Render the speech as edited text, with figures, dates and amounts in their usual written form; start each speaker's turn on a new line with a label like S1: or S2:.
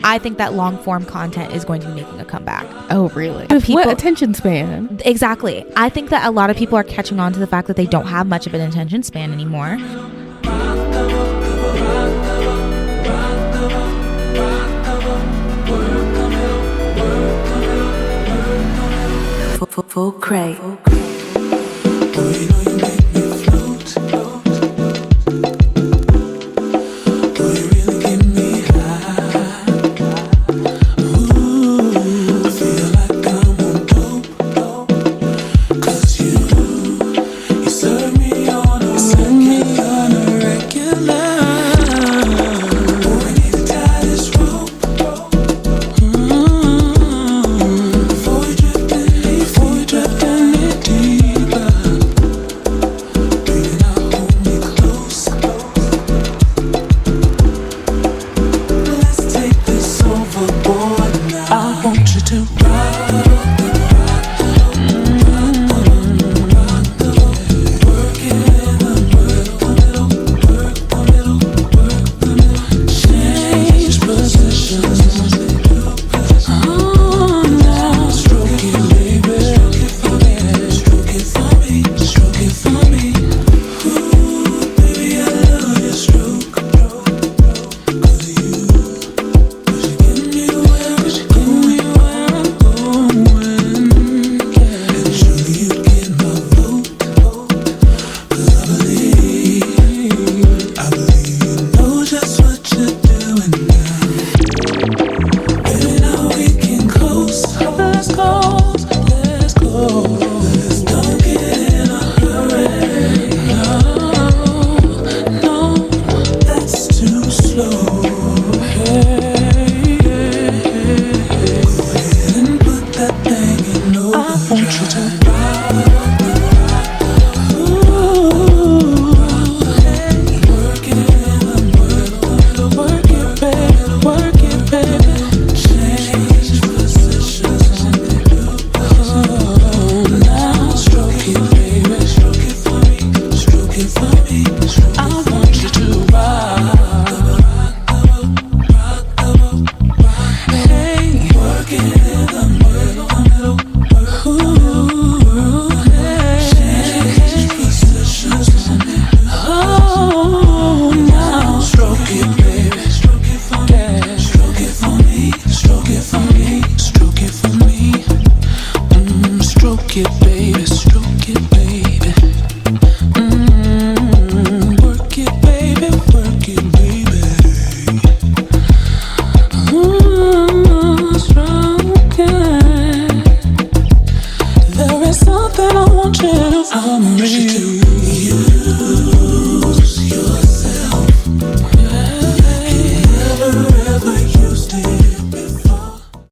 S1: I think that long form content is going to be making a comeback.
S2: Oh, really?
S1: What
S2: attention span?
S1: Exactly. I think that a lot of people are catching on to the fact that they don't have much of an attention span anymore.
S3: Full crate.
S4: Something I want you to